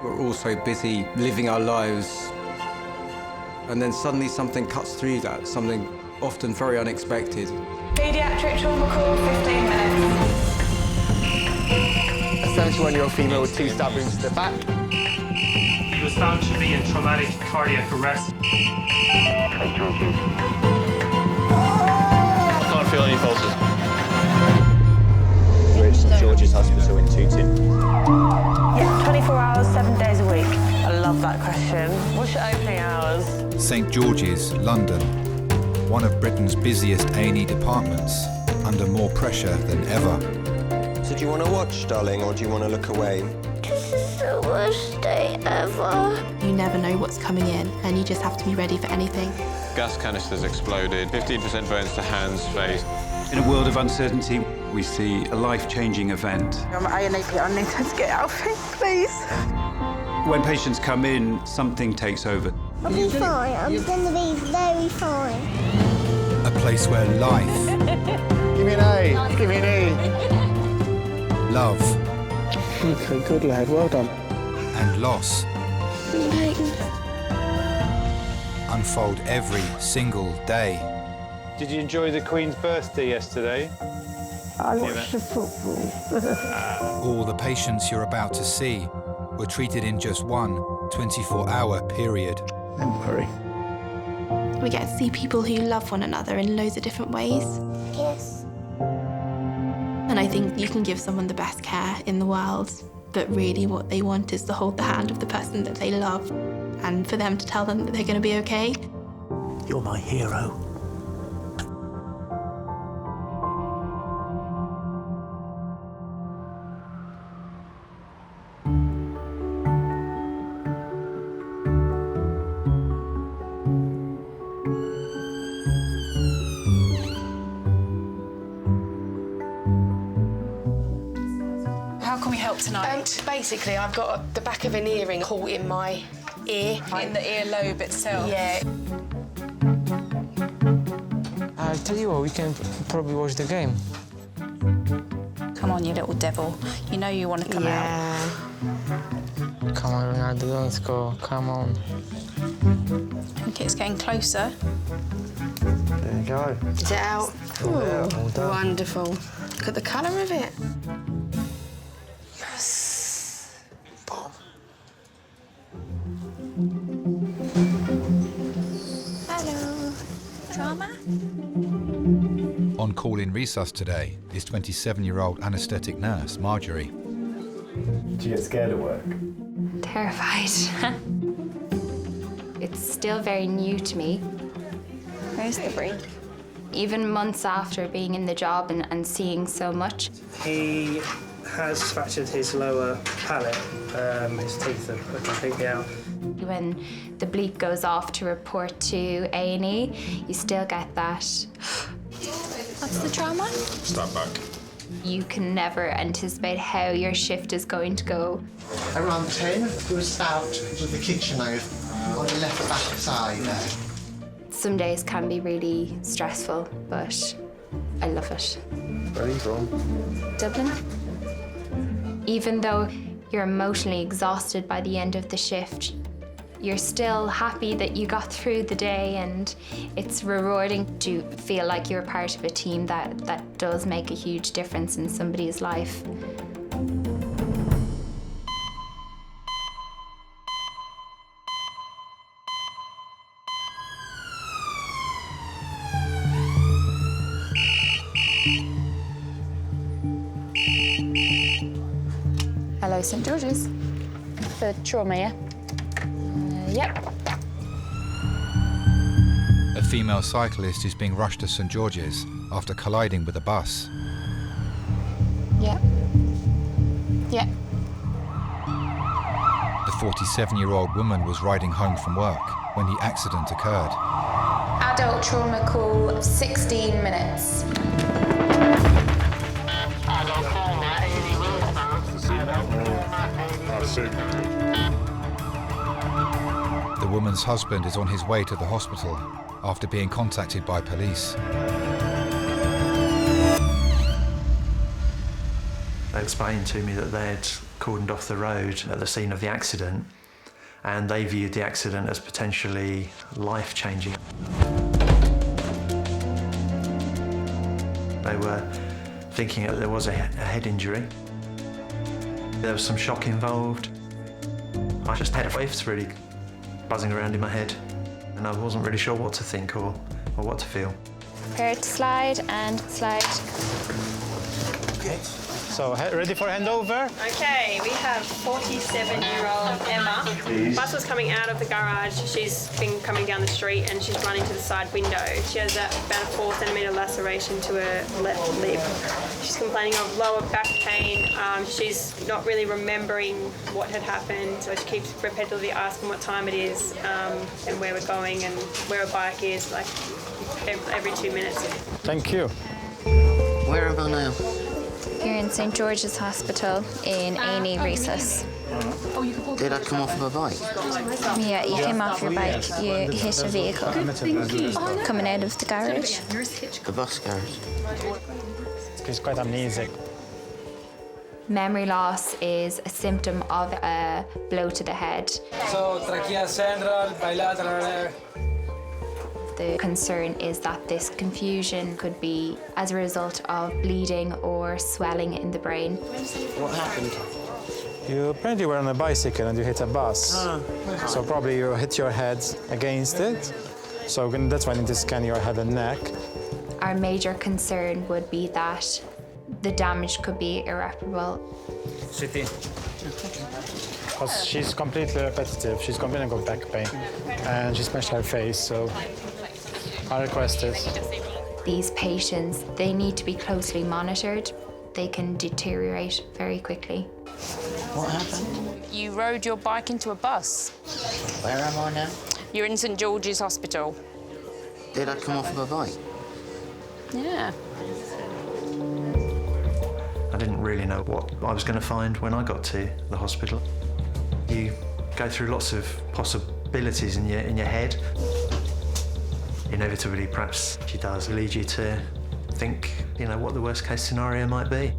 We're all so busy living our lives. And then suddenly something cuts through that, something often very unexpected. Paediatric trauma call, 15 minutes. A 71-year-old female with 2 stab wounds to the back. He was found to be in traumatic cardiac arrest. I can't feel any pulses. We're at St Georges Hospital in Tooting. Yeah, 24 hours, 7 days a week. I love that question. What's your opening hours? St George's, London. One of Britain's busiest A&E departments, under more pressure than ever. So do you want to watch, darling, or do you want to look away? This is the worst day ever. You never know what's coming in, and you just have to be ready for anything. Gas canisters exploded, 15% burns to hands, face. In a world of uncertainty, we see a life-changing event. I'm at A&E, I need her to get out of here, please. When patients come in, something takes over. I'll be fine. I'm going to be very fine. A place where life, Give me an A, give me an E. love, Okay, good lad, well done. and loss unfold every single day. Did you enjoy the Queen's birthday yesterday? I watched the football. All the patients you're about to see were treated in just one 24-hour period. Don't worry. We get to see people who love one another in loads of different ways. Yes. And I think you can give someone the best care in the world, but really what they want is to hold the hand of the person that they love and for them to tell them that they're going to be okay. You're my hero. How can we help tonight? Basically, I've got the back of an earring caught in my ear. In the earlobe itself? Yeah. I'll tell you what, we can probably watch the game. Come on, you little devil. You know you want to come out. Come on, Ronaldo, don't score. Come on. Okay, it's getting closer. There you go. Is it out? Well done. Wonderful. Look at the colour of it. Yes. Boom. Hello. Drama? On call in resus today is 27-year-old anaesthetic nurse Marjorie. Do you get scared at work? Terrified. It's still very new to me. Where's the break? Even months after being in the job and seeing so much. He has fractured his lower palate. His teeth are completely out. When the bleep goes off to report to A&E, you still get that. What's the trauma? Start back. You can never anticipate how your shift is going to go. Around 10, we were stabbed with the kitchen knife on the left back side there. Some days can be really stressful, but I love it. Where are you from? Dublin. Even though you're emotionally exhausted by the end of the shift, you're still happy that you got through the day, and it's rewarding to feel like you're part of a team that does make a huge difference in somebody's life. Hello, St George's. For trauma, yeah? Yep. A female cyclist is being rushed to St George's after colliding with a bus. Yep. Yep. The 47-year-old woman was riding home from work when the accident occurred. Adult trauma call, 16 minutes. The woman's husband is on his way to the hospital after being contacted by police. They explained to me that they'd cordoned off the road at the scene of the accident, and they viewed the accident as potentially life-changing. They were thinking that there was a head injury. There was some shock involved. I just had waves really buzzing around in my head, and I wasn't really sure what to think or what to feel. Prepare to slide and slide. Okay. So, ready for handover? Okay, we have 47-year-old Emma. The bus was coming out of the garage. She's been coming down the street and she's run into the side window. She has about a 4 centimetre laceration to her left lip. She's complaining of lower back pain. She's not really remembering what had happened, so she keeps repetitively asking what time it is and where we're going and where her bike is, like every 2 minutes. Thank you. Where am I now? You're in St Georges Hospital in A&E Resus. Did I come off of a bike? Yeah, you came off your bike. You hit a vehicle coming out of the garage. The bus garage. She's quite amnesic. Memory loss is a symptom of a blow to the head. So, trachea central, bilateral. The concern is that this confusion could be as a result of bleeding or swelling in the brain. What happened? You apparently were on a bicycle and you hit a bus. So probably you hit your head against it. So that's why I need to scan your head and neck. Our major concern would be that the damage could be irreparable. City. Because she's completely repetitive. She's complaining of back pain. And she smashed her face, so I requested. These patients, they need to be closely monitored. They can deteriorate very quickly. What happened? You rode your bike into a bus. Where am I now? You're in St Georges Hospital. Did I come off of a bike? Yeah. I didn't really know what I was going to find when I got to the hospital. You go through lots of possibilities in your head. Inevitably, perhaps she does lead you to think, you know, what the worst case scenario might be.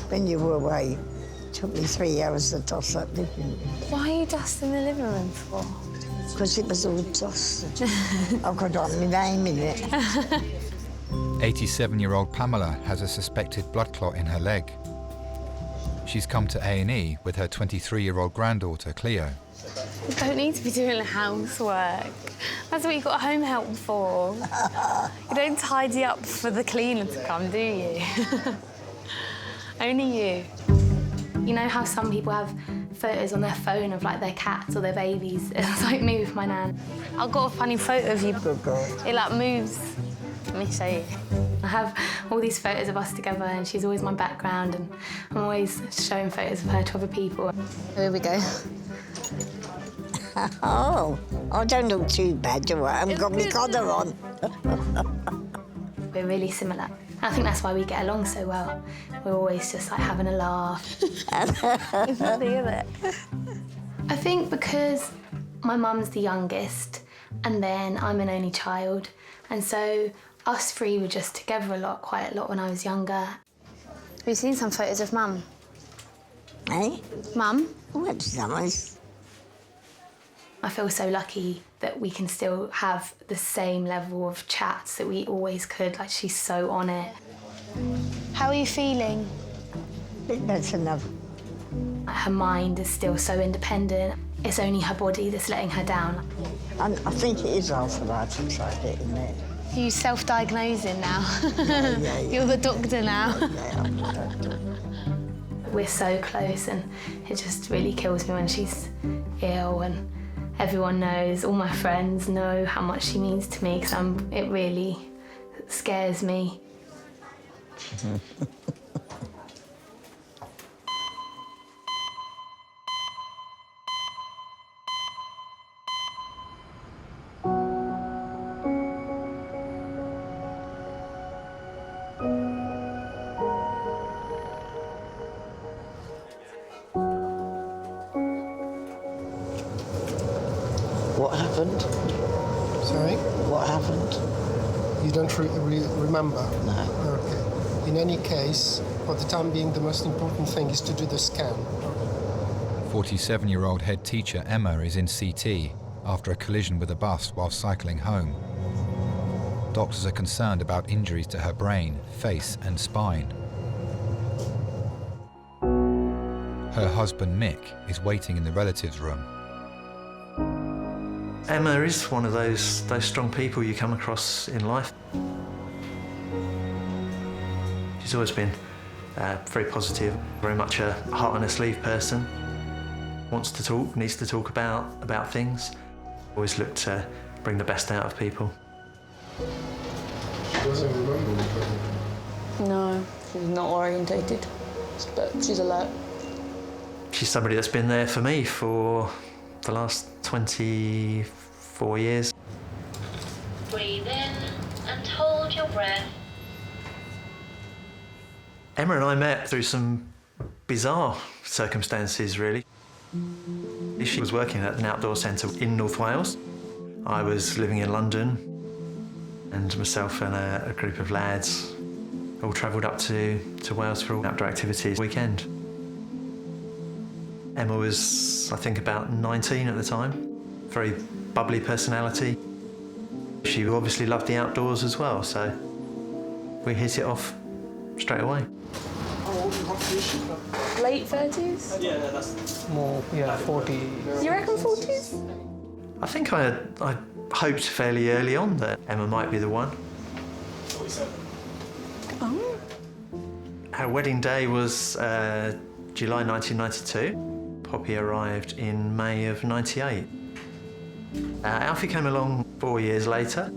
When you were away, it took me 3 hours to dust that living room. Why are you dusting the living room for? Because it was all dusted. I've got my name in it. 87-year-old Pamela has a suspected blood clot in her leg. She's come to A&E with her 23-year-old granddaughter, Cleo. You don't need to be doing housework. That's what you've got home help for. You don't tidy up for the cleaner to come, do you? Only you. You know how some people have photos on their phone of like their cats or their babies? It's like me with my nan. I've got a funny photo of you. Good girl. It like moves. Let me show you. I have all these photos of us together and she's always my background and I'm always showing photos of her to other people. Here we go. Oh, I don't look too bad, do I? I haven't got my collar on. We're really similar. I think that's why we get along so well. We're always just like having a laugh. It's funny, isn't it? I think because my mum's the youngest and then I'm an only child, and so us three were just together a lot, quite a lot when I was younger. Have you seen some photos of Mum? Eh? Mum? Oh, that's nice. I feel so lucky that we can still have the same level of chats that we always could. Like, she's so on it. How are you feeling? That's enough. Her mind is still so independent. It's only her body that's letting her down. I think it is arthritis I get in there. Are you self-diagnosing now? Yeah. You're the doctor now. Yeah, I'm the doctor. We're so close and it just really kills me when she's ill, and everyone knows, all my friends know how much she means to me, because it really scares me. happened? Sorry? What happened? You don't remember? No. Okay. In any case, for the time being, the most important thing is to do the scan. 47-year-old head teacher Emma is in CT after a collision with a bus while cycling home. Doctors are concerned about injuries to her brain, face and spine. Her husband Mick is waiting in the relatives' room. Emma is one of those strong people you come across in life. She's always been very positive, very much a heart on her sleeve person. Wants to talk, needs to talk about things. Always look to bring the best out of people. She doesn't remember anything. No, she's not orientated, but she's alert. She's somebody that's been there for me for the last 24 years. Breathe in and hold your breath. Emma and I met through some bizarre circumstances, really. She was working at an outdoor centre in North Wales. I was living in London, and myself and a group of lads all travelled up to Wales for outdoor activities weekend. Emma was, I think, about 19 at the time. Very bubbly personality. She obviously loved the outdoors as well, so we hit it off straight away. Late 30s? Yeah, that's more, 40. You reckon 40s? I think I hoped fairly early on that Emma might be the one. 47. Oh. Our wedding day was July 1992. Poppy arrived in May of 98. Alfie came along 4 years later.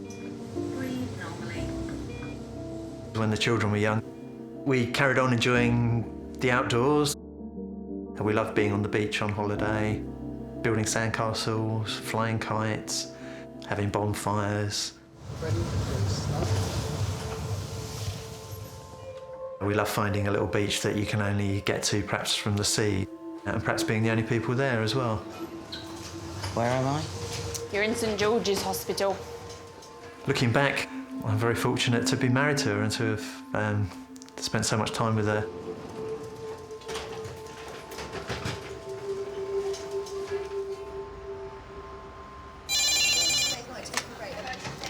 When the children were young, we carried on enjoying the outdoors. We loved being on the beach on holiday, building sandcastles, flying kites, having bonfires. We love finding a little beach that you can only get to perhaps from the sea, and perhaps being the only people there as well. Where am I? You're in St Georges Hospital. Looking back, I'm very fortunate to be married to her and to have spent so much time with her.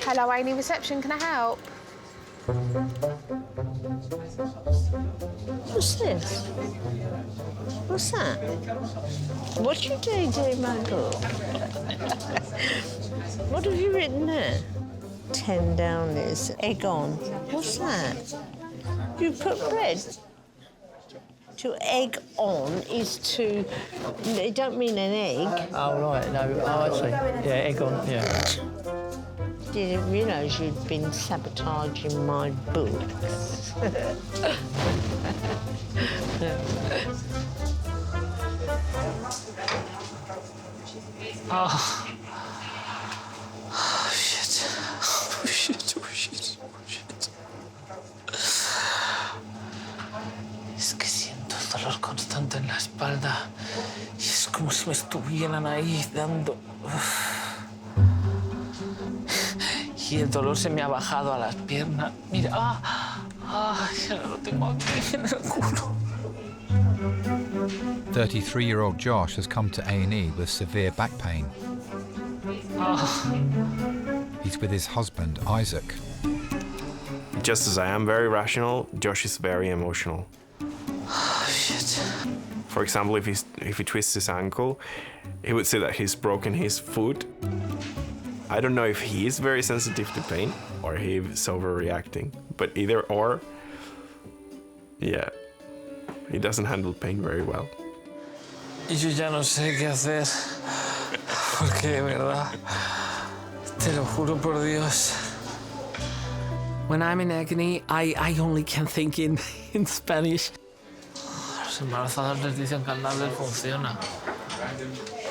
Hello, A&E reception, can I help? What's this? What's that? What you doing, Michael? What have you written there? 10 down is egg on. What's that? You put bread. To egg on is to... It don't mean an egg. Oh, right, no, I see. Yeah, egg on, yeah. Didn't realise you'd been sabotaging my books. Oh. Oh, shit. Oh, shit, oh, shit, oh, shit. Es que siento el dolor constante en la espalda y es como si me estuvieran ahí dando... Y el dolor se me ha bajado a las piernas. Mira, ya lo tengo aquí en el culo. 33-year-old Josh has come to A&E with severe back pain. He's with his husband, Isaac. Just as I am very rational, Josh is very emotional. Shit. For example, if he twists his ankle, he would say that he's broken his foot. I don't know if he is very sensitive to pain or he's overreacting, but either or, yeah, he doesn't handle pain very well. Y yo ya no sé qué hacer, porque de verdad, te lo juro por Dios. When I'm in agony, I only can think in Spanish. Los embarazados les dicen que el nable funciona.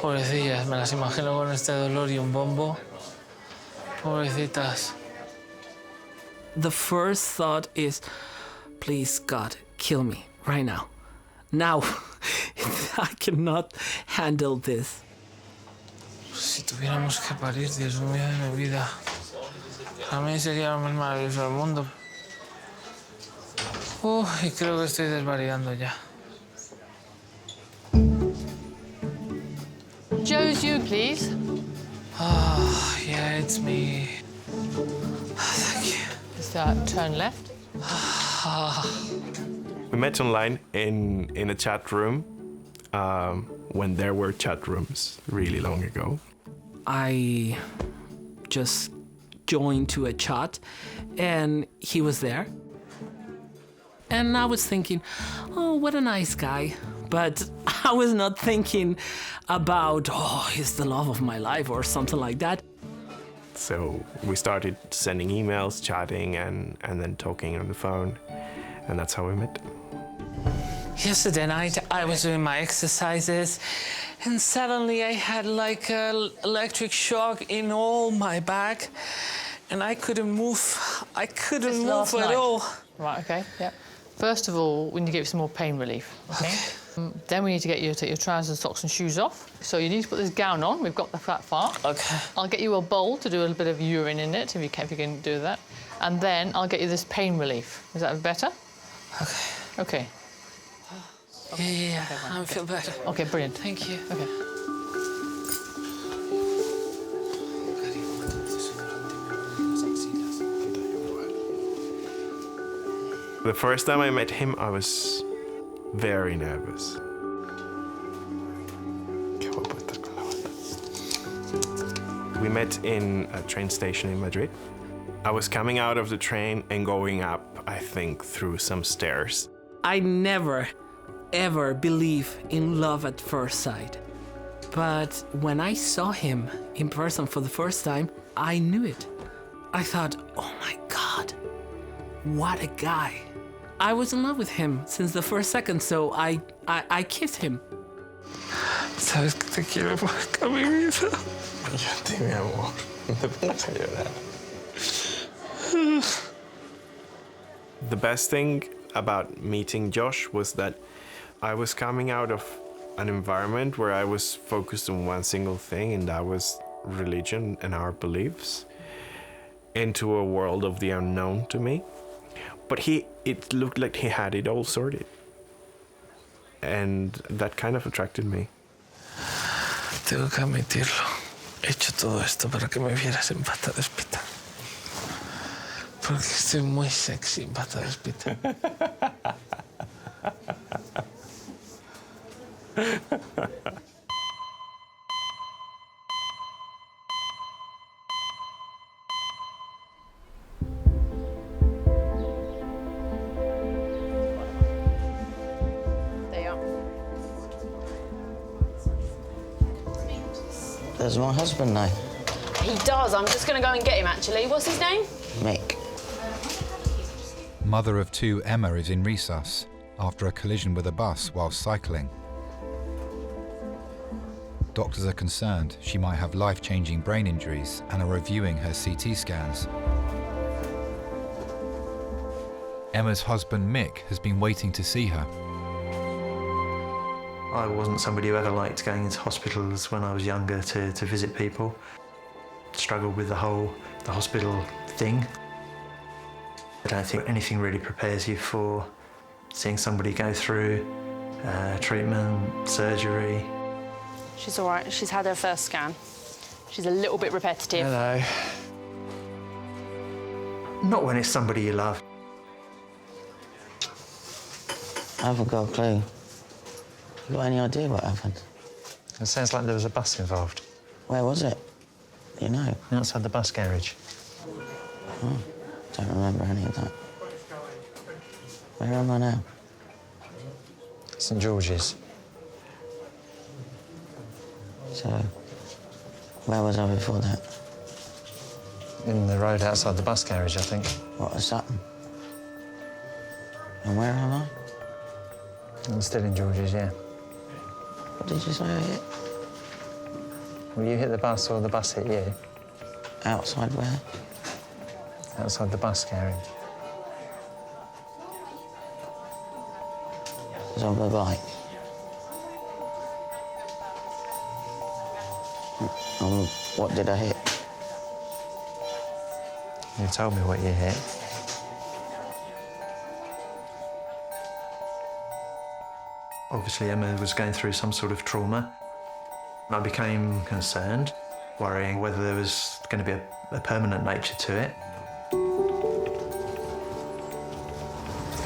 Pobrecillas, me las imagino con este dolor y un bombo. Pobrecitas. The first thought is, please, God, kill me right now. Now. I cannot handle this. Si tuviéramos que parir, Dios mío de mi vida. Para mí sería lo más maravilloso del mundo. Y creo que estoy desvariando ya. Joe's you, please. Yeah, it's me. Thank you. Just turn left. We met online in a chat room when there were chat rooms really long ago. I just joined to a chat and he was there. And I was thinking, oh, what a nice guy. But I was not thinking about, oh, he's the love of my life or something like that. So we started sending emails, chatting, and then talking on the phone. And that's how we met. Yesterday night, I was doing my exercises and suddenly I had like an electric shock in all my back and I couldn't move. I couldn't move at all. Right, okay, yeah. First of all, we need to give you some more pain relief, okay? Then we need to get you to take your trousers, socks and shoes off. So you need to put this gown on. We've got that far. Okay. I'll get you a bowl to do a little bit of urine in it, if you can do that. And then I'll get you this pain relief. Is that better? Okay. Okay. Yeah, I feel better. Okay, brilliant. Thank you. Okay. The first time I met him, I was very nervous. We met in a train station in Madrid. I was coming out of the train and going up, I think, through some stairs. I never, ever believe in love at first sight. But when I saw him in person for the first time, I knew it. I thought, oh my God, what a guy. I was in love with him since the first second, so I kissed him. Sabes que te quiero más que mi vida. Yo a ti, mi amor. No te pongas a llorar. The best thing about meeting Josh was that I was coming out of an environment where I was focused on one single thing, and that was religion and our beliefs, into a world of the unknown to me. But it looked like he had it all sorted. And that kind of attracted me. Tengo que admitirlo. He hecho todo esto para que me vieras en pata de hospital. Porque estoy muy sexy en pata de hospital. Does my husband know? He does. I'm just going to go and get him, actually. What's his name? Mick. Mother of two, Emma, is in resus after a collision with a bus while cycling. Doctors are concerned she might have life-changing brain injuries and are reviewing her CT scans. Emma's husband, Mick, has been waiting to see her. I wasn't somebody who ever liked going into hospitals when I was younger to visit people. Struggled with the hospital thing. I don't think anything really prepares you for seeing somebody go through treatment, surgery. She's all right. She's had her first scan. She's a little bit repetitive. Hello. Not when it's somebody you love. I haven't got a clue. You got any idea what happened? It sounds like there was a bus involved. Where was it? You know? Outside the bus garage. Oh, don't remember any of that. Where am I now? St Georges. So, where was I before that? In the road outside the bus garage, I think. What, at Sutton? And where am I? I'm still in Georges, yeah. What did you say I hit? Well, you hit the bus or the bus hit you? Outside where? Outside the bus garage. I was on my bike. I What did I hit? You told me what you hit. Obviously, Emma was going through some sort of trauma. I became concerned, worrying whether there was going to be a permanent nature to it.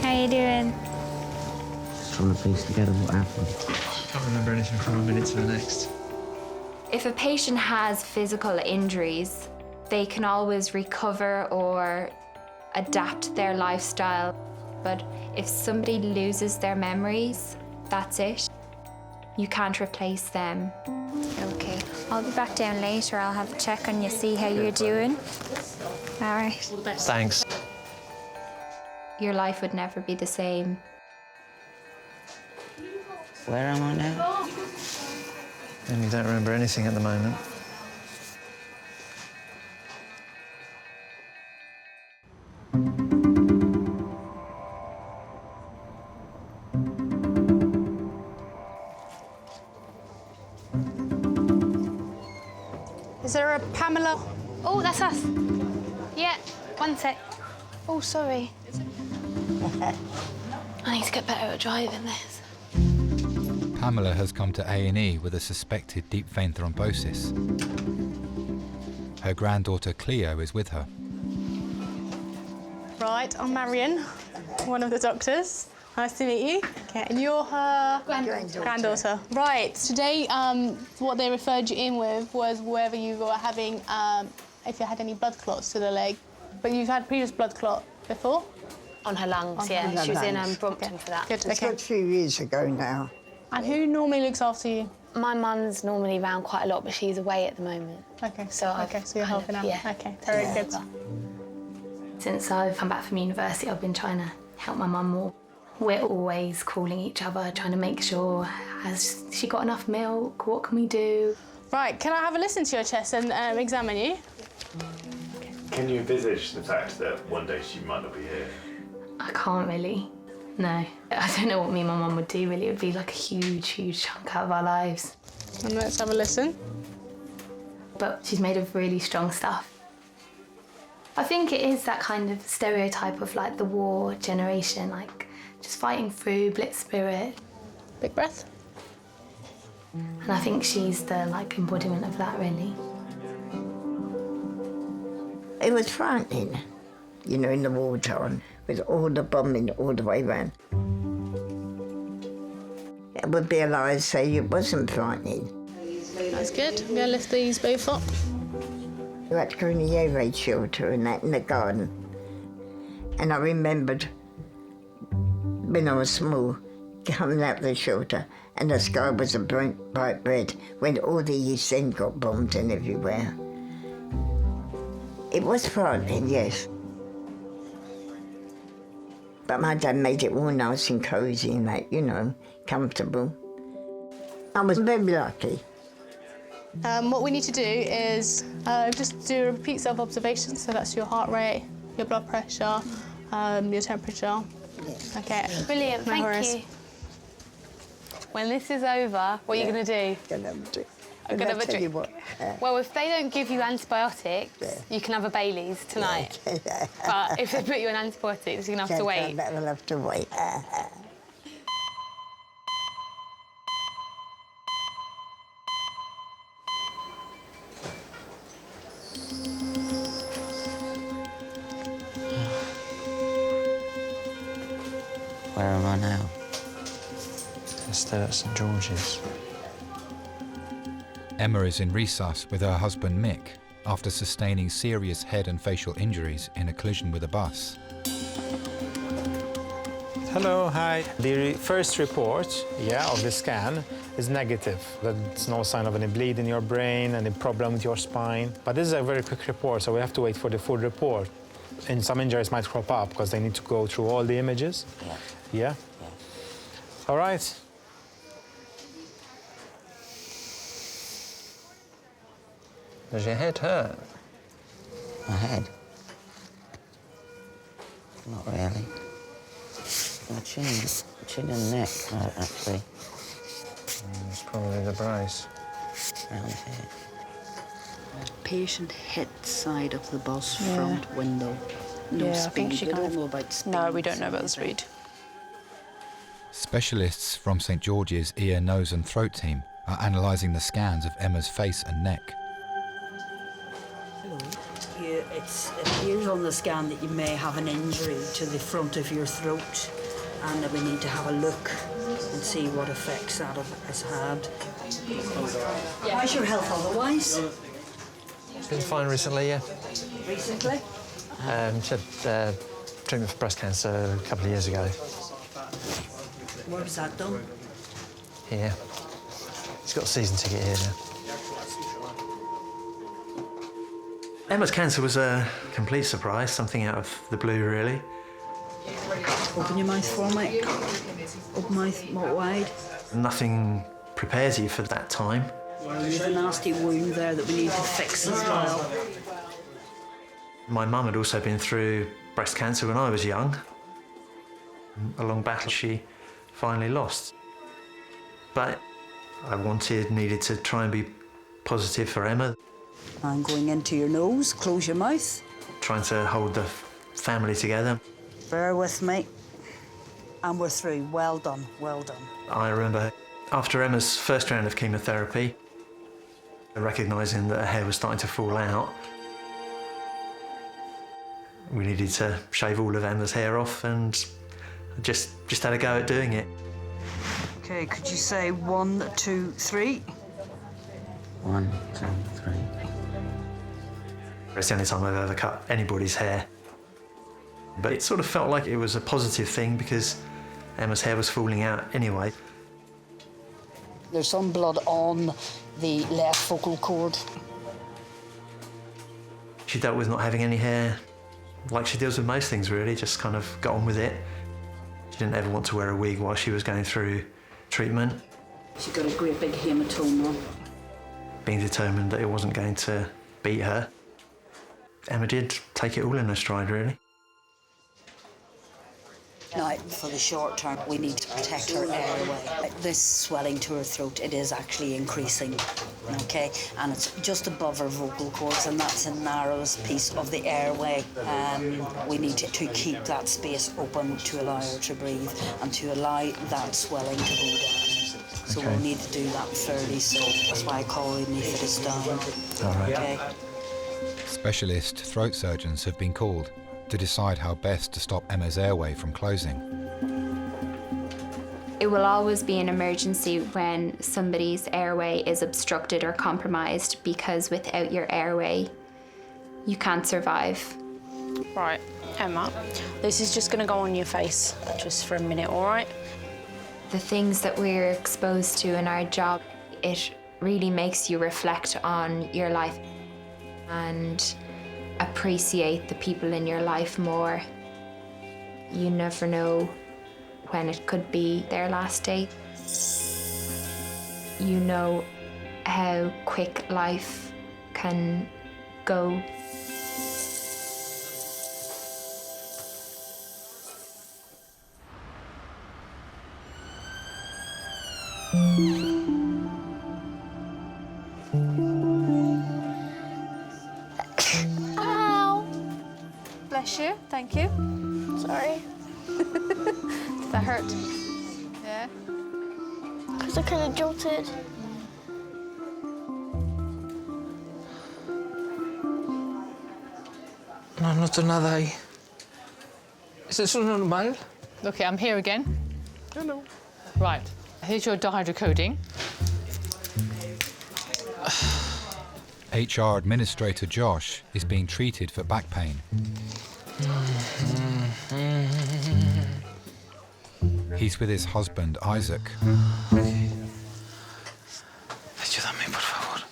How you doing? Just trying to piece together what happened. I can't remember anything from one minute to the next. If a patient has physical injuries, they can always recover or adapt their lifestyle. But if somebody loses their memories, that's it. You can't replace them. Okay, I'll be back down later. I'll have a check on you, see how you're doing. All right. Thanks. Your life would never be the same. Where am I now? And you don't remember anything at the moment. Is there a Pamela? Oh, that's us. Yeah, one sec. Oh, sorry. I need to get better at driving this. Pamela has come to A&E with a suspected deep vein thrombosis. Her granddaughter Cleo is with her. Right, I'm Marion, one of the doctors. Nice to meet you. Okay, and you're her granddaughter. Right. Today, what they referred you in with was whether you were having, if you had any blood clots to the leg. But you've had previous blood clot before? On her lungs, yeah. She was in Brompton for that. Good, It's okay. a few years ago now. And who normally looks after you? My mum's normally around quite a lot, but she's away at the moment. Okay. So so you're helping out. Yeah. Okay. Very good. Since I've come back from university, I've been trying to help my mum more. We're always calling each other, trying to make sure, has she got enough milk? What can we do? Right, can I have a listen to your chest and examine you? Can you envisage the fact that one day she might not be here? I can't really. No. I don't know what me and my mum would do, really. It would be like a huge, huge chunk out of our lives. And let's have a listen. But she's made of really strong stuff. I think it is that kind of stereotype of like the war generation, like just fighting through, blitz spirit. Big breath. And I think she's the like embodiment of that, really. It was frightening, you know, in the wartime, with all the bombing all the way around. It would be a lie to say it wasn't frightening. That's good. I'm going to lift these both up. We had to go in the Airway shelter and that in the garden. And I remembered when I was small, coming out of the shelter, and the sky was a bright red when all the East End got bombed and everywhere. It was frightening, yes. But my dad made it all nice and cosy and that, you know, comfortable. I was very lucky. What we need to do is just do a repeat self-observation. So that's your heart rate, your blood pressure, your temperature. Yes. Okay. Brilliant, No thank worries. you. When this is over, what are you going to do? Gonna have a drink. I'm going to have a Tell you drink. what, Well, if they don't give you antibiotics, you can have a Bailey's tonight. But if they put you on antibiotics, you're going to have to wait. We'll have to wait. Where am I now? Still at St Georges. Emma is in resus with her husband Mick after sustaining serious head and facial injuries in a collision with a bus. Hello, hi. The first report, of the scan is negative. There's no sign of any bleed in your brain, any problem with your spine. But this is a very quick report, so we have to wait for the full report. And some injuries might crop up because they need to go through all the images. Yeah? All right. Does your head hurt? My head? Not really. My chin and neck hurt, actually. It's probably the brace. Around here. Patient hit side of the bus front window. No speed. I think she we don't know about speed. No, we don't know about the speed. Specialists from St George's ear, nose and throat team are analysing the scans of Emma's face and neck. It appears on the scan that you may have an injury to the front of your throat, and we need to have a look and see what effects that has had. How's your health otherwise? Been fine recently, yeah. Recently? She had treatment for breast cancer a couple of years ago. Where was that done? Here. She's got a season ticket here now. Emma's cancer was a complete surprise, something out of the blue, really. Open your mouth for me. Open mouth, not wide. Nothing prepares you for that time. Yeah, you have a nasty wound there that we need to fix as well. My mum had also been through breast cancer when I was young. A long battle she finally lost. But I needed to try and be positive for Emma. I'm going into your nose, close your mouth. Trying to hold the family together. Bear with me. And we're through. Well done, well done. I remember after Emma's first round of chemotherapy, recognising that her hair was starting to fall out, we needed to shave all of Emma's hair off, and I just had a go at doing it. Okay, could you say 1, 2, 3? 1, 2, 3. It's the only time I've ever cut anybody's hair. But it sort of felt like it was a positive thing because Emma's hair was falling out anyway. There's some blood on the left vocal cord. She dealt with not having any hair like she deals with most things, really, just kind of got on with it. She didn't ever want to wear a wig while she was going through treatment. She got a great big hematoma. Being determined that it wasn't going to beat her, Emma did take it all in her stride, really. Now, for the short term, we need to protect her airway. This swelling to her throat, it is actually increasing, okay? And it's just above her vocal cords, and that's the narrowest piece of the airway. We need to keep that space open to allow her to breathe and to allow that swelling to go down. So we'll need to do that fairly soon. That's why I call it down. All right. Okay? Specialist throat surgeons have been called to decide how best to stop Emma's airway from closing. It will always be an emergency when somebody's airway is obstructed or compromised, because without your airway, you can't survive. Right, Emma, this is just going to go on your face just for a minute, all right? The things that we're exposed to in our job, it really makes you reflect on your life and appreciate the people in your life more. You never know when it could be their last day. You know how quick life can go. Bless you, thank you. Sorry. Does that hurt? Yeah? Because I kind of jolted. No noto nada ahí. ¿Es eso normal? Okay, I'm here again. Hello. Right, here's your dihydrocodone. HR Administrator Josh is being treated for back pain. He's with his husband, Isaac. Ayúdame, por favor.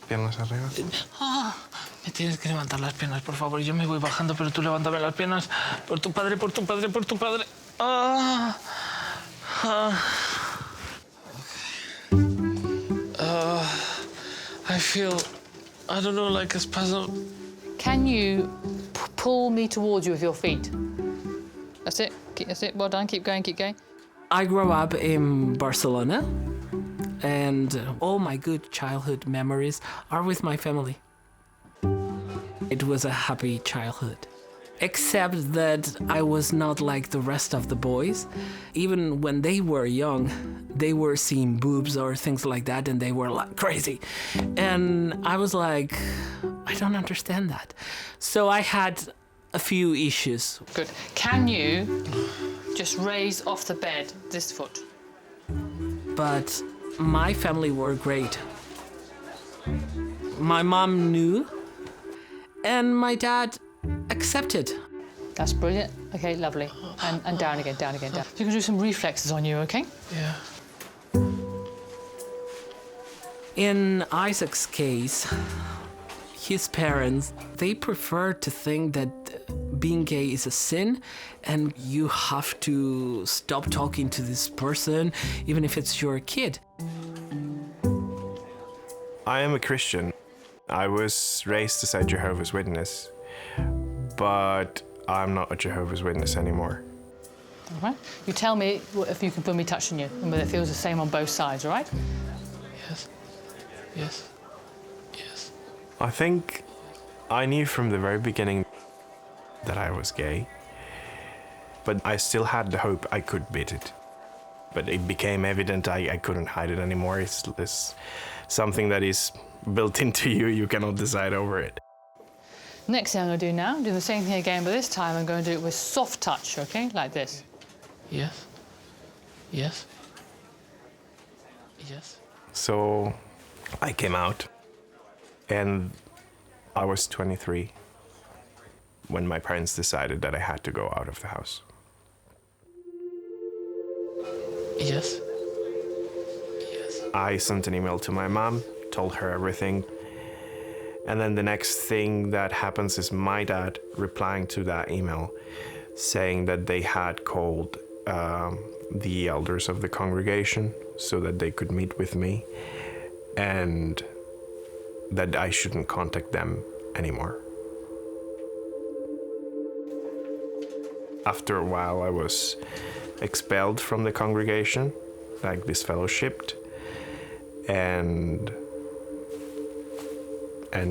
Piernas arriba. Me tienes que levantar las piernas, por favor. Yo me voy bajando, pero tú levántame las piernas. Por tu padre, por tu padre, por tu padre. I feel, I don't know, like a spasm. Can you pull me towards you with your feet? That's it. That's it. Well done. Keep going. Keep going. I grew up in Barcelona, and all my good childhood memories are with my family. It was a happy childhood. Except that I was not like the rest of the boys. Even when they were young, they were seeing boobs or things like that, and they were like crazy. And I was like, I don't understand that. So I had a few issues. Good. Can you just raise off the bed this foot? But my family were great. My mom knew, and my dad accepted. That's brilliant. Okay, lovely. And down again, down again, down. You can do some reflexes on you, okay? Yeah. In Isaac's case, his parents, they prefer to think that being gay is a sin and you have to stop talking to this person, even if it's your kid. I am a Christian. I was raised as a Jehovah's Witness, but I'm not a Jehovah's Witness anymore. All right. You tell me if you can feel me touching you and whether it feels the same on both sides, all right? Yes. Yes. Yes. I think I knew from the very beginning that I was gay, but I still had the hope I could beat it. But it became evident I couldn't hide it anymore. It's something that is built into you. You cannot decide over it. Next thing I'm going to do now, do the same thing again, but this time I'm going to do it with soft touch, okay? Like this. Yes. Yes. Yes. So I came out, and I was 23 when my parents decided that I had to go out of the house. Yes. I sent an email to my mom, told her everything. And then the next thing that happens is my dad replying to that email saying that they had called the elders of the congregation so that they could meet with me and that I shouldn't contact them anymore. After a while, I was expelled from the congregation, like disfellowshipped, and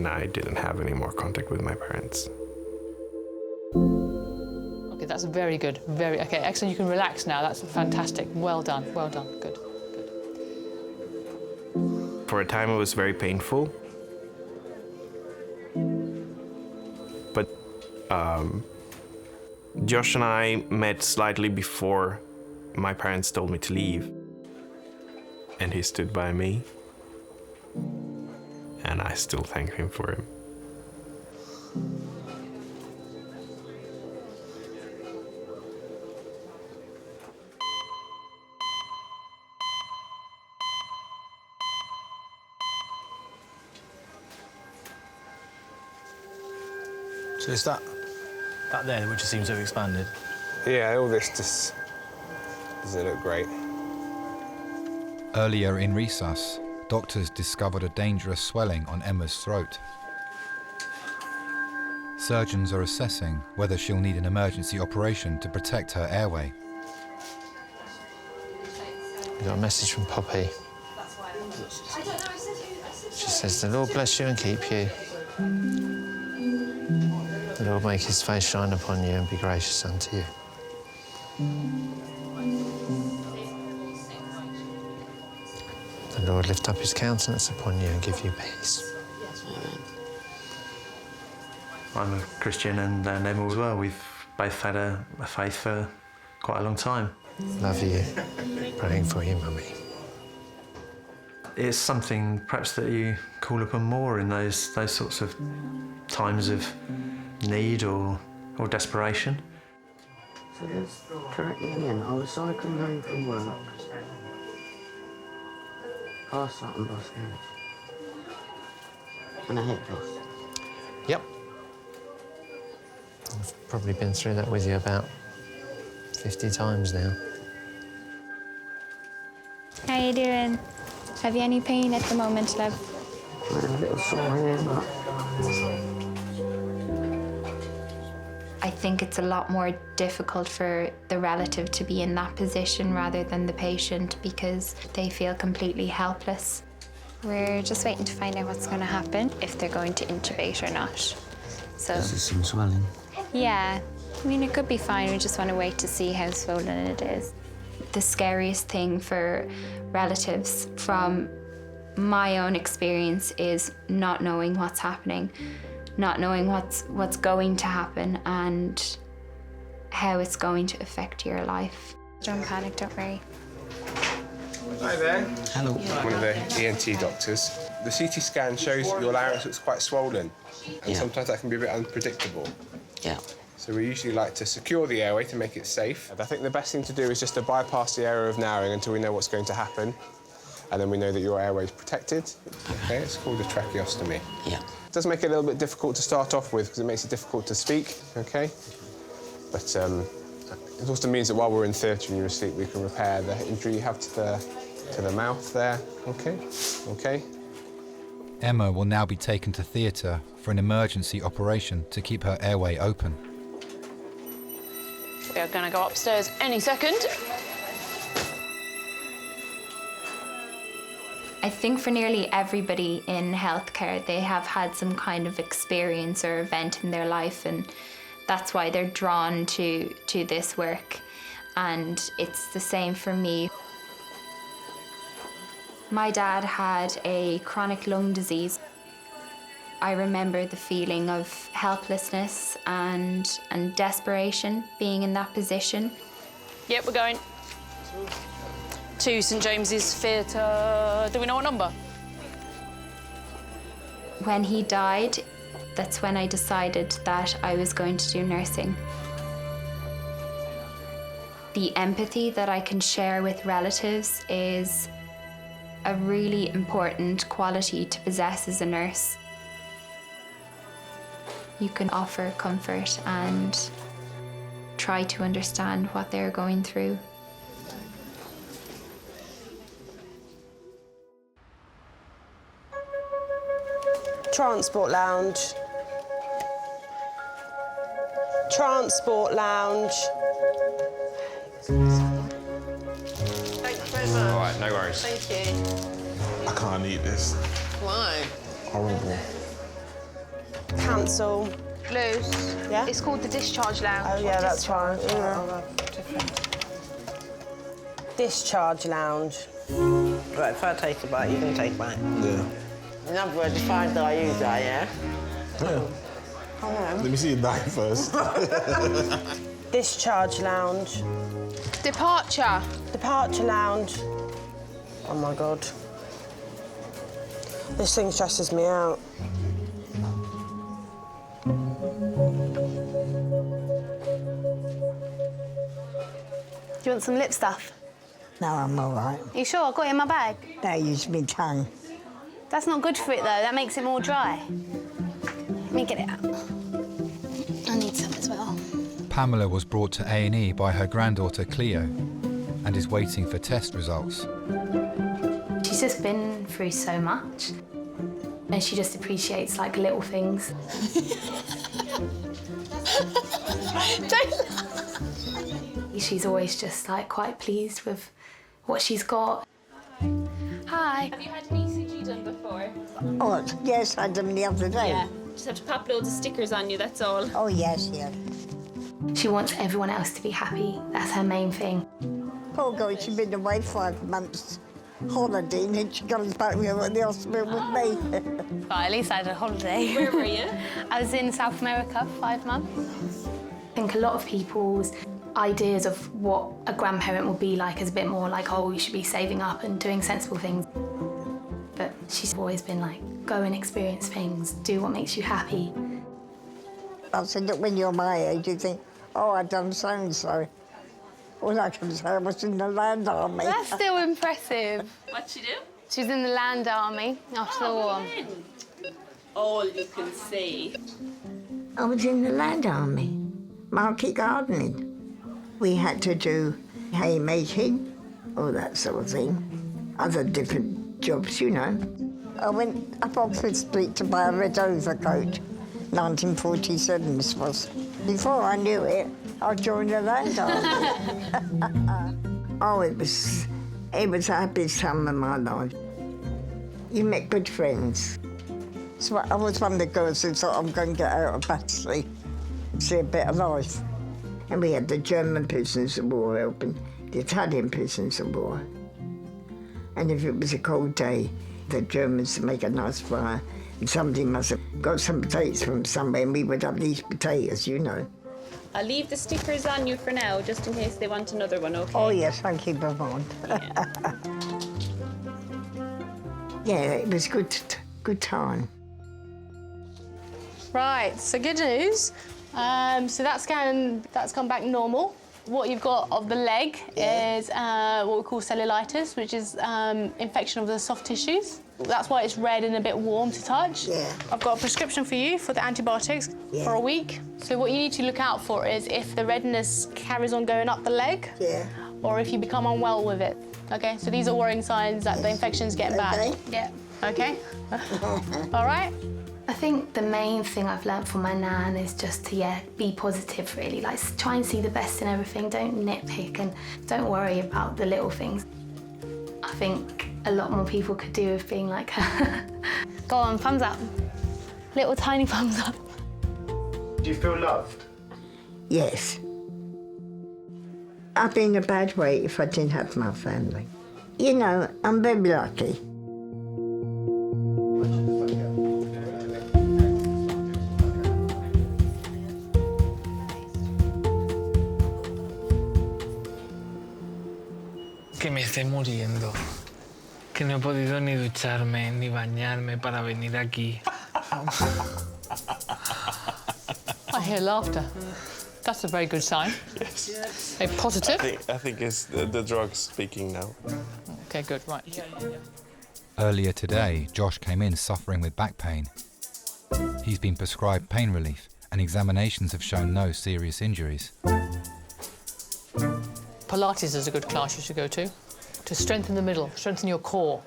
I didn't have any more contact with my parents. Okay, that's very good. Okay, excellent. You can relax now. That's fantastic. Well done. Well done. Good. For a time, it was very painful. But Josh and I met slightly before my parents told me to leave. And he stood by me. And I still thank him for him. So it's that there which seems to have expanded? Yeah, all this just doesn't look great. Earlier in resus, doctors discovered a dangerous swelling on Emma's throat. Surgeons are assessing whether she'll need an emergency operation to protect her airway. We got a message from Poppy. She says, "The Lord bless you and keep you. The Lord make his face shine upon you and be gracious unto you." The Lord lift up his countenance upon you and give you peace. I'm a Christian and Emma as well. We've both had a faith for quite a long time. Love you. Praying for you, Mummy. It's something perhaps that you call upon more in those sorts of times of need or desperation. So let's correct me again. I was cycling home from work. Past Sutton bus garage. And I hit bus. Yep. I've probably been through that with you about 50 times now. How you doing? Have you any pain at the moment, love? I'm a little sore here, but... I think it's a lot more difficult for the relative to be in that position rather than the patient because they feel completely helpless. We're just waiting to find out what's going to happen, if they're going to intubate or not. So, Is there some swelling? yeah, I mean, it could be fine. We just want to wait to see how swollen it is. The scariest thing for relatives from my own experience is not knowing what's happening, not knowing what's going to happen and how it's going to affect your life. Don't panic, don't worry. Hi there. Hello. One of the ENT doctors. The CT scan shows your larynx looks quite swollen, and sometimes that can be a bit unpredictable. Yeah. So we usually like to secure the airway to make it safe. I think the best thing to do is just to bypass the area of narrowing until we know what's going to happen, and then we know that your airway is protected. Okay, it's called a tracheostomy. Yeah. It does make it a little bit difficult to start off with because it makes it difficult to speak, okay? But it also means that while we're in theatre and you're asleep, we can repair the injury you have to the mouth there, okay? Okay. Emma will now be taken to theatre for an emergency operation to keep her airway open. We are going to go upstairs any second. I think for nearly everybody in healthcare, they have had some kind of experience or event in their life, and that's why they're drawn to this work. And it's the same for me. My dad had a chronic lung disease. I remember the feeling of helplessness and desperation being in that position. Yep, we're going. To St James's Theatre. Do we know what number? When he died, that's when I decided that I was going to do nursing. The empathy that I can share with relatives is a really important quality to possess as a nurse. You can offer comfort and try to understand what they're going through. Transport lounge. Transport lounge. Thank you very much. All right, no worries. Thank you. I can't eat this. Why? Horrible. Cancel. Loose. Yeah? It's called the Discharge Lounge. Oh, yeah, that's fine. Yeah. Discharge lounge. Right, if I take a bite, you can take mine. Yeah. In other words, if I die, you die, yeah? Yeah. Let me see you die first. Discharge lounge. Departure. Departure lounge. Oh, my God. This thing stresses me out. Do you want some lip stuff? No, I'm all right. You sure? I got it in my bag. No, use my tongue. That's not good for it, though. That makes it more dry. Let me get it out. I need some as well. Pamela was brought to A&E by her granddaughter Cleo and is waiting for test results. She's just been through so much and she just appreciates like little things. She's always just like quite pleased with what she's got. Hi. Have you had an ECG done before? Oh, yes, I did them the other day. Yeah. Just have to pop loads of stickers on you, that's all. Oh, yes, yes. She wants everyone else to be happy. That's her main thing. Poor girl, she's been away 5 months holiday and then she comes back with the hospital with me. Well, at least I had a holiday. Where were you? I was in South America for 5 months. I think a lot of people's ideas of what a grandparent will be like is a bit more like, oh, you should be saving up and doing sensible things. But she's always been like, go and experience things, do what makes you happy. I said that when you're my age, you think, oh, I've done so-and-so. All I can say, I was in the land army. That's still impressive. What'd she do? She was in the land army after the war. All you can see. I was in the land army, market gardening. We had to do haymaking, all that sort of thing. Other different jobs, you know. I went up Oxford Street to buy a red overcoat. 1947 this was. Before I knew it, I joined the land army. Oh, it was the happiest time of my life. You met good friends. So I was one of the girls who thought, I'm going to get out of Battersea, see a better life. And we had the German prisoners of war helping, the Italian prisoners of war. And if it was a cold day, the Germans would make a nice fire, and somebody must have got some potatoes from somewhere, and we would have these potatoes, you know. I'll leave the stickers on you for now, just in case they want another one, OK? Oh, yes, thank you, Bavon. Yeah, it was good time. Right, so good news. So that's come back normal. What you've got of the leg is what we call cellulitis, which is infection of the soft tissues. That's why it's red and a bit warm to touch. Yeah. I've got a prescription for you for the antibiotics for a week. So what you need to look out for is if the redness carries on going up the leg, or if you become unwell with it. Okay, so these are worrying signs that the infection's getting bad. Yeah. Okay. All right. I think the main thing I've learnt from my nan is just to, be positive, really. Like, try and see the best in everything. Don't nitpick and don't worry about the little things. I think a lot more people could do with being like her. Go on, thumbs up. Little tiny thumbs up. Do you feel loved? Yes. I'd be in a bad way if I didn't have my family. You know, I'm very lucky. Que me esté muriendo. Que no he podido ni ducharme ni bañarme para venir aquí. I hear laughter. That's a very good sign. Yes. A positive? I think it's the drugs speaking now. OK, good, right. Earlier today, Josh came in suffering with back pain. He's been prescribed pain relief, and examinations have shown no serious injuries. Pilates is a good class you should go to strengthen the middle, strengthen your core.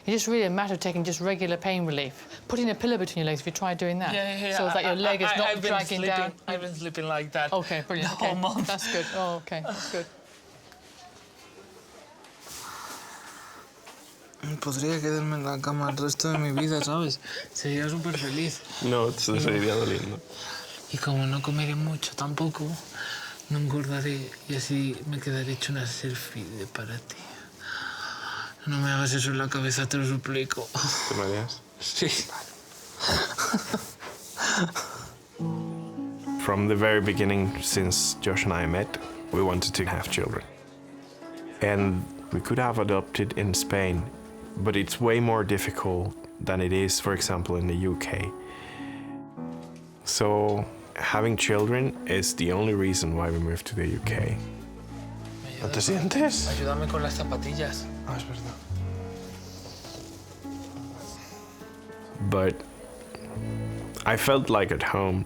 It's just really a matter of taking just regular pain relief. Putting a pillow between your legs if you try doing that. Yeah. So that your leg is not dragging down. I've been sleeping like that. OK, brilliant. The whole month. That's good. Oh, OK, that's good. Podría quedarme en la cama el resto de mi vida, ¿sabes? Sería súper feliz. No, te seguiría doliendo. Y como no comeré mucho tampoco, no engordaré y así me quedaré hecho una selfie para ti. No me hagas eso en la cabeza, te lo suplico. ¿Te mareas? Sí. From the very beginning, since Josh and I met, we wanted to have children. And we could have adopted in Spain, but it's way more difficult than it is, for example, in the UK. So having children is the only reason why we moved to the UK. ¿No te sientes? Ayúdame con las zapatillas. Ah, es verdad. But I felt like at home.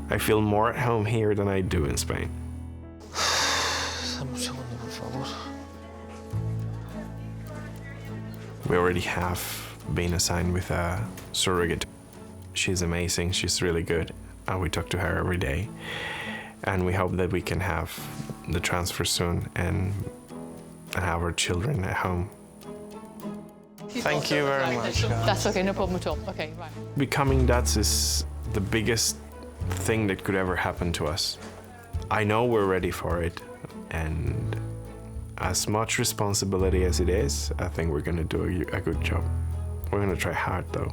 I feel more at home here than I do in Spain. Dame un segundo, por favor. We already have been assigned with a surrogate. She's amazing, she's really good, and we talk to her every day. And we hope that we can have the transfer soon and have our children at home. Thank you very much. That's OK, no problem at all. OK, right. Becoming dads is the biggest thing that could ever happen to us. I know we're ready for it, and as much responsibility as it is, I think we're gonna do a good job. We're gonna try hard though.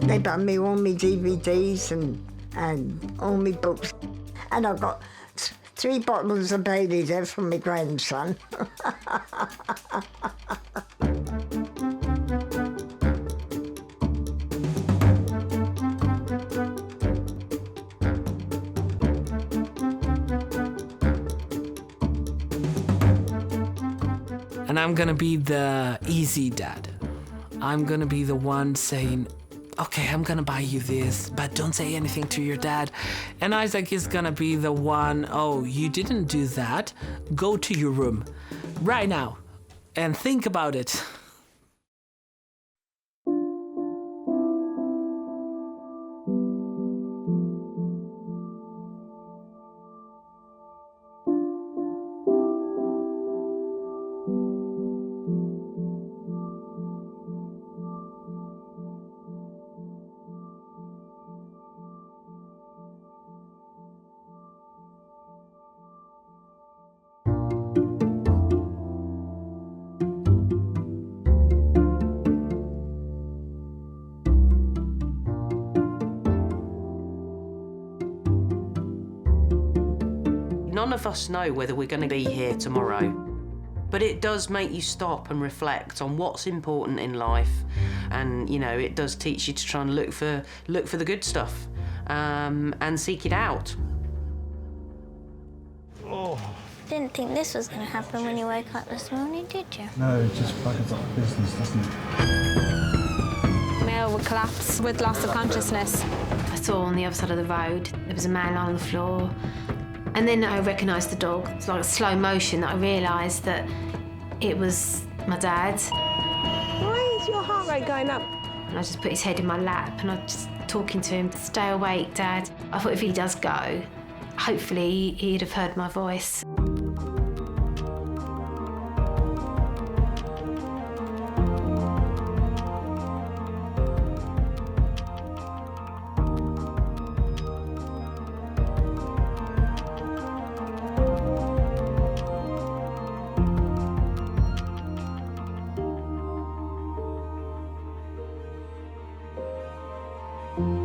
They bought me all my DVDs and all my books. And I've got 3 bottles of Bailey there from my grandson. And I'm gonna be the easy dad. I'm gonna be the one saying, okay, I'm gonna buy you this, but don't say anything to your dad. And Isaac is gonna be the one, oh, you didn't do that? Go to your room right now and think about it. None of us know whether we're going to be here tomorrow, but it does make you stop and reflect on what's important in life, and you know, it does teach you to try and look for the good stuff and seek it out. Oh. Didn't think this was going to happen when you woke up this morning, did you? No, it just buggers up the business, doesn't it? Mel would collapse with loss of consciousness. I saw on the other side of the road there was a man on the floor. And then I recognised the dog. It's like a slow motion that I realised that it was my dad. Why is your heart rate going up? And I just put his head in my lap and I was just talking to him, stay awake, Dad. I thought if he does go, hopefully he'd have heard my voice. Thank you.